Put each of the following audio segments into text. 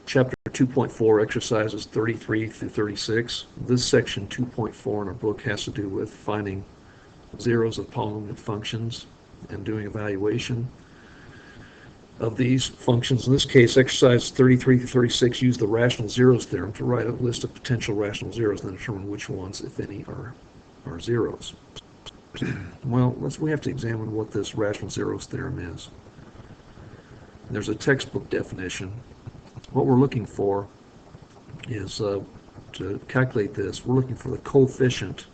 Chapter 2.4, exercises 33 through 36. This section 2.4 in our book has to do with finding zeros of polynomial functions and doing evaluation of these functions. In this case, exercise 33 through 36 use the rational zeros theorem to write a list of potential rational zeros and then determine which ones, if any, are zeros. Well, we have to examine what this rational zeros theorem is. There's a textbook definition. What we're looking for is, to calculate this, we're looking for the coefficient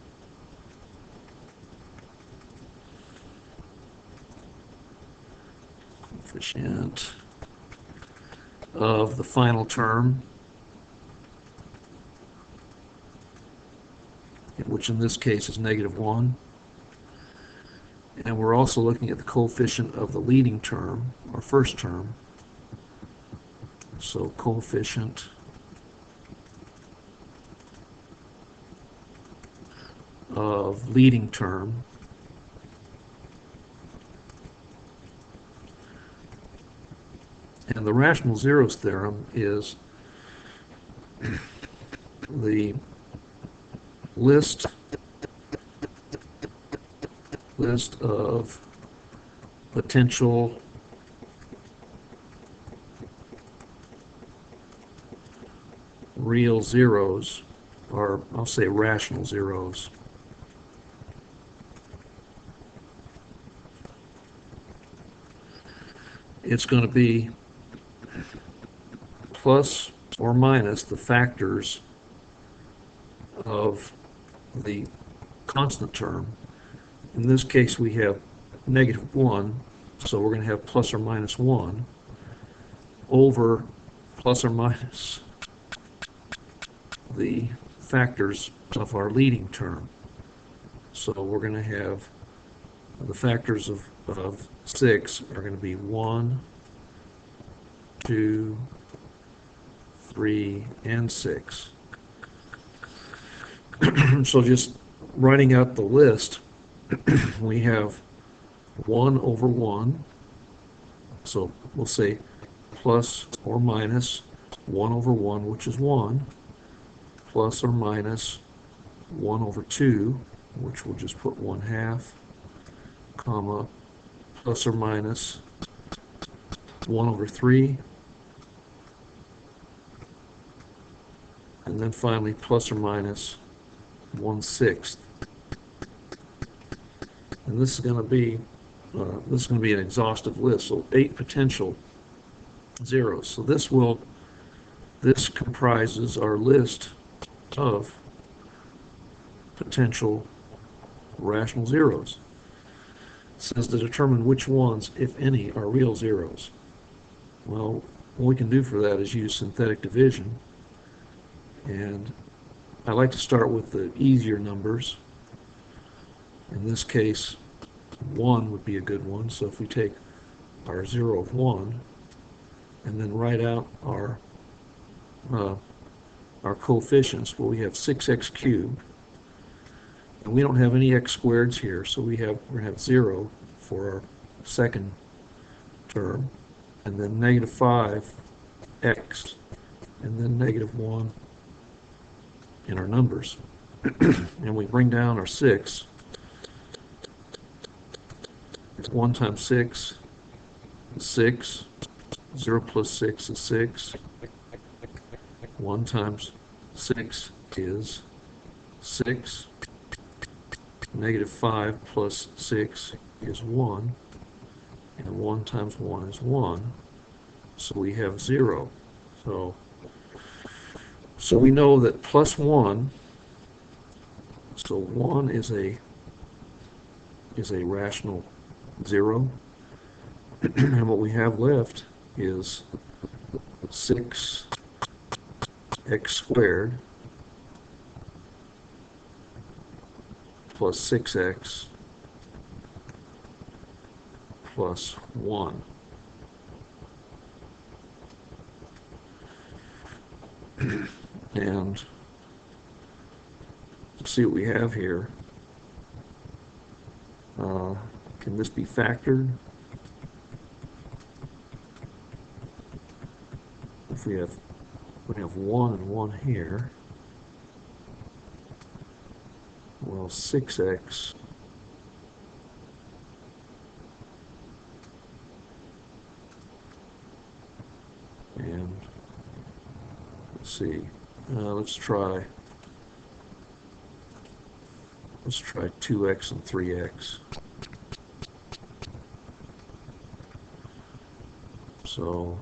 of the final term, which in this case is -1. And we're also looking at the coefficient of the leading term, or first term. So coefficient of leading term and the rational zeros theorem is the list of potential real zeros, or I'll say rational zeros, it's going to be plus or minus the factors of the constant term. In this case, we have -1, so we're going to have plus or minus 1 over plus or minus the factors of our leading term. So we're going to have the factors of 6 are going to be 1, 2, 3, and 6. So just writing out the list, we have 1 over 1, so we'll say plus or minus 1 over 1, which is 1, plus or minus 1 over 2, which we'll just put 1/2, comma, plus or minus 1 over 3, and then finally plus or minus 1/6. And this is going to be an exhaustive list, so 8 potential zeros. So this comprises our list of potential rational zeros. It says to determine which ones, if any, are real zeros. Well, what we can do for that is use synthetic division, and I like to start with the easier numbers. In this case, 1 would be a good one. So if we take our 0 of 1 and then write out our coefficients, well, we have 6x cubed, and we don't have any x squareds here, so we're going to have 0 for our second term, and then -5x, and then -1 in our numbers. And we bring down our 6. It's 1 times 6 is 6. 0 plus 6 is 6. 1 times 6 is 6. -5 plus 6 is 1. And 1 times 1 is 1. So we have 0. So we know that plus 1, so 1 is a rational zero, and what we have left is 6x squared plus 6x plus 1. And let's see what we have here. Can this be factored? If we have We have 1 and 1 here. Well, 6x and let's see. Let's try 2x and 3x. So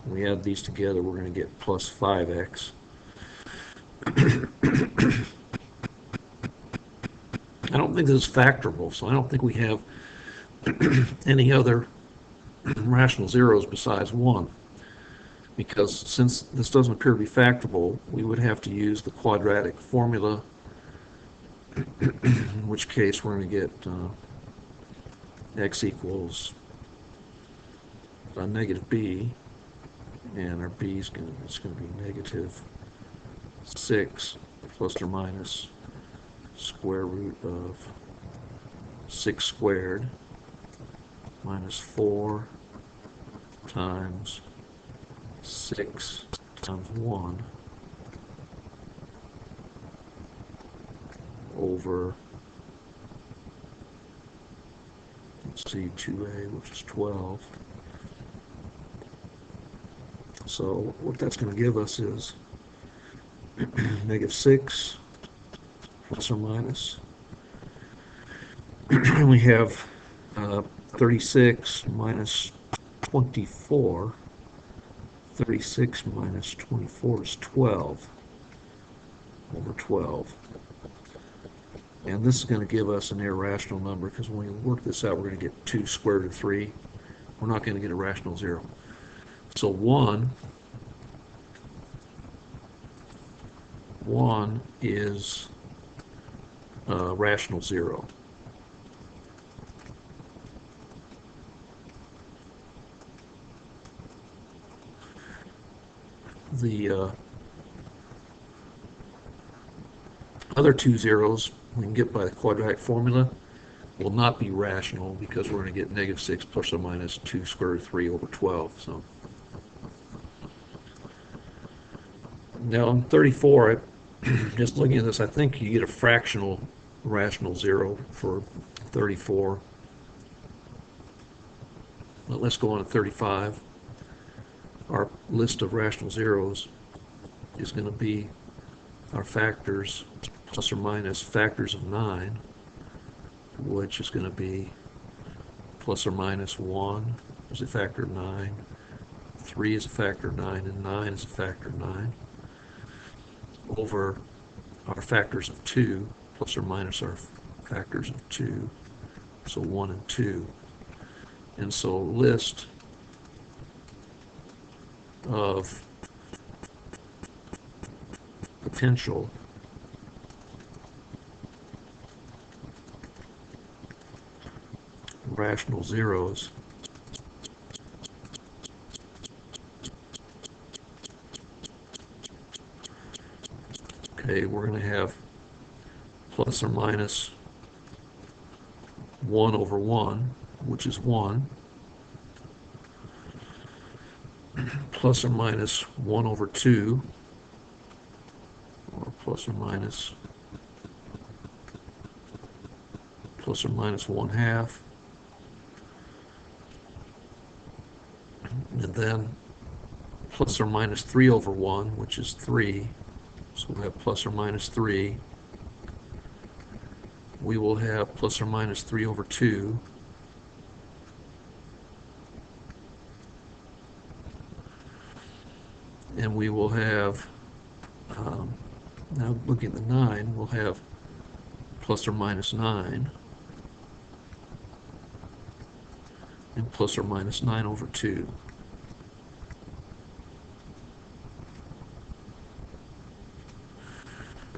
when we add these together, we're going to get plus 5x. I don't think this is factorable, so I don't think we have any other rational zeros besides 1. Because since this doesn't appear to be factorable, we would have to use the quadratic formula, in which case we're going to get x equals negative b, and our b is going to be negative 6 plus or minus square root of 6 squared minus 4 times 6 times 1 over, let's see, 2a, which is 12. So what that's going to give us is negative 6 plus or minus. And we have 36 minus 24. 36 minus 24 is 12 over 12. And this is going to give us an irrational number, because when we work this out, we're going to get 2 square root of 3. We're not going to get a rational zero. So 1 is a rational zero. The other 2 zeros we can get by the quadratic formula will not be rational, because we're going to get negative 6 plus or minus 2 square root of 3 over 12. So now on 34, just looking at this, I think you get a fractional rational zero for 34. But let's go on to 35. Our list of rational zeros is going to be our factors plus or minus factors of 9, which is going to be plus or minus 1 is a factor of 9, 3 is a factor of 9, and 9 is a factor of 9, over our factors of 2 plus or minus our factors of 2, so 1 and 2. And so list of potential rational zeros okay, we're going to have plus or minus 1 over 1, which is 1, plus or minus 1 over 2, or plus or minus 1/2, and then plus or minus 3 over 1, which is 3, so we'll have plus or minus 3. We will have plus or minus 3 over 2, and we will have, now looking at the 9, we'll have plus or minus 9, and plus or minus 9 over 2.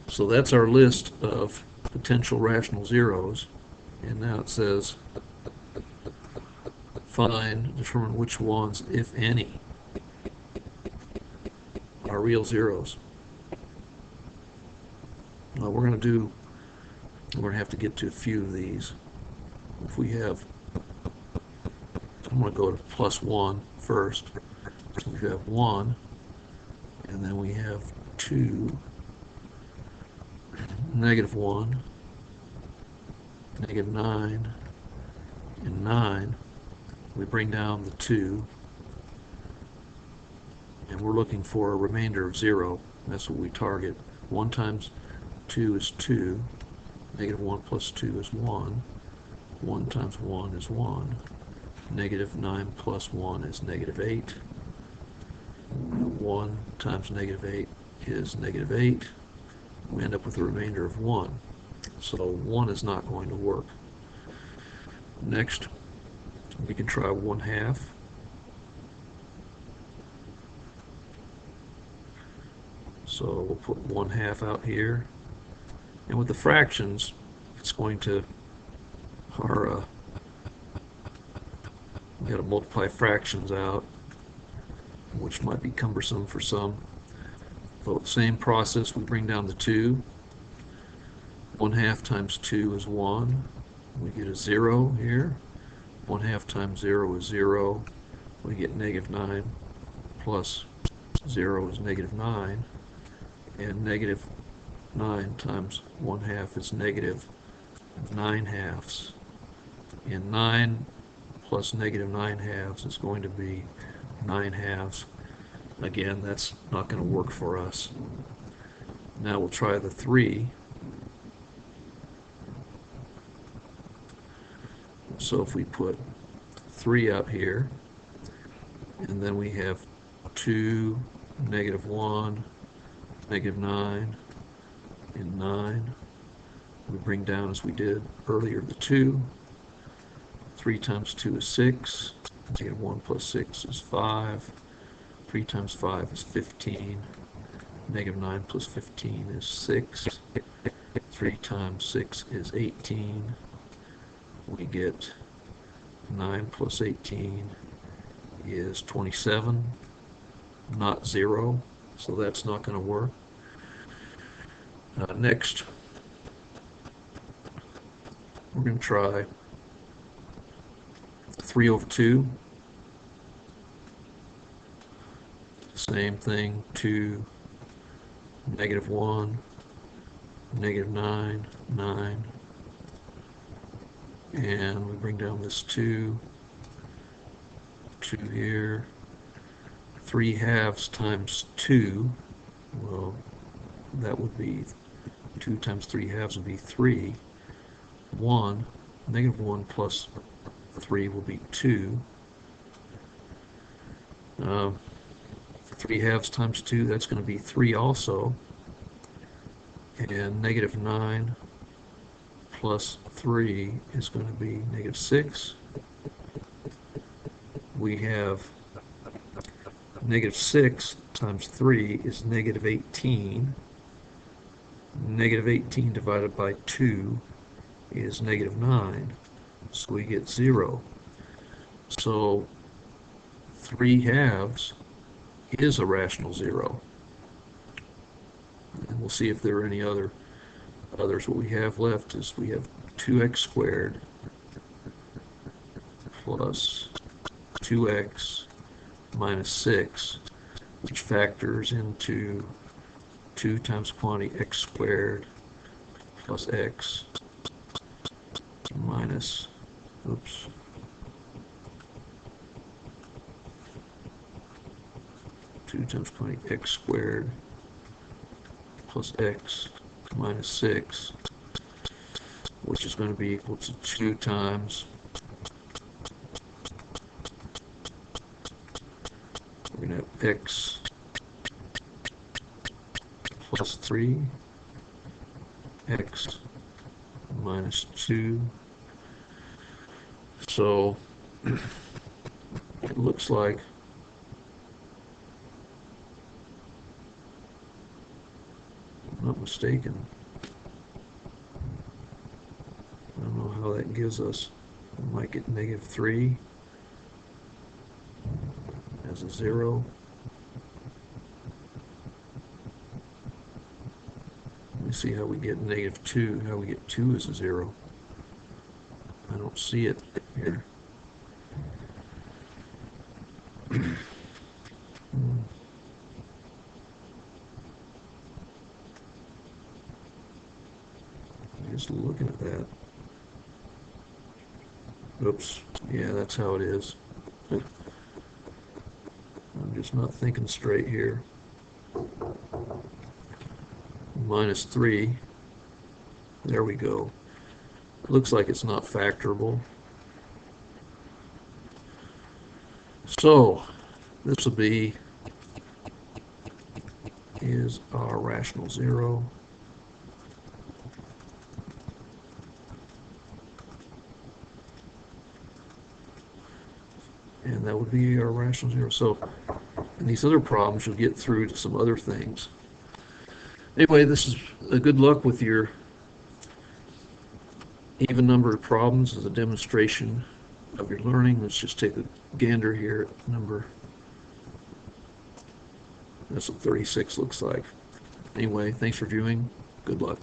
So that's our list of potential rational zeros, and now it says determine which ones, if any, are real zeros. Now we're going to have to get to a few of these. If we have, I'm going to go to plus 1 first. So we have 1, and then we have 2, -1, -9, and 9. We bring down the 2, and we're looking for a remainder of 0. That's what we target. 1 times 2 is 2. -1 plus 2 is 1. 1 times 1 is 1. -9 plus 1 is -8. 1 times -8 is -8. We end up with a remainder of 1. So 1 is not going to work. Next, we can try 1/2. So we'll put 1/2 out here. And with the fractions, it's going to, we got to multiply fractions out, which might be cumbersome for some. But same process, we bring down the 2. 1/2 times 2 is 1. We get a 0 here. 1/2 times 0 is 0. We get -9 plus 0 is -9. And -9 times 1/2 is -9/2. And 9 plus -9/2 is going to be 9/2. Again, that's not going to work for us. Now we'll try the 3. So if we put 3 out here, and then we have 2, -1, -9, and 9. We bring down, as we did earlier, the 2. 3 times 2 is 6. -1 plus 6 is 5. 3 times 5 is 15. -9 plus 15 is 6. 3 times 6 is 18. We get 9 plus 18 is 27, not 0, so that's not going to work. Next, we're going to try 3/2. Same thing, 2, -1, -9, 9. And we bring down this 2 here. 3/2 times 2, well, that would be 2 times 3/2 would be 3. 1, -1 plus 3 will be 2. 3/2 times 2, that's going to be 3 also. And -9 plus 3 is going to be -6. We have -6 times 3 is -18. -18 divided by 2 is -9. So we get 0. So 3/2 is a rational 0. And we'll see if there are any others. What we have left is we have 2x squared plus 2x minus 6, which factors into 2 times quantity x squared plus x minus, 2 times quantity x squared plus x minus 6, which is going to be equal to 2 times, we're going to have x plus 3, x minus 2. So it looks like I'm not mistaken. I don't know how that gives us. We might get -3 as a 0. Let me see how we get -2, how we get 2 as a 0. I don't see it here. just looking at that. Oops. Yeah, that's how it is. I'm just not thinking straight here. Minus 3. There we go. Looks like it's not factorable. So this will be is our rational zero. And that would be our rational zero. So in these other problems, you'll get through to some other things. Anyway, this is a good luck with your even numbered problems as a demonstration of your learning. Let's just take a gander here at number. That's what 36 looks like. Anyway, thanks for viewing. Good luck.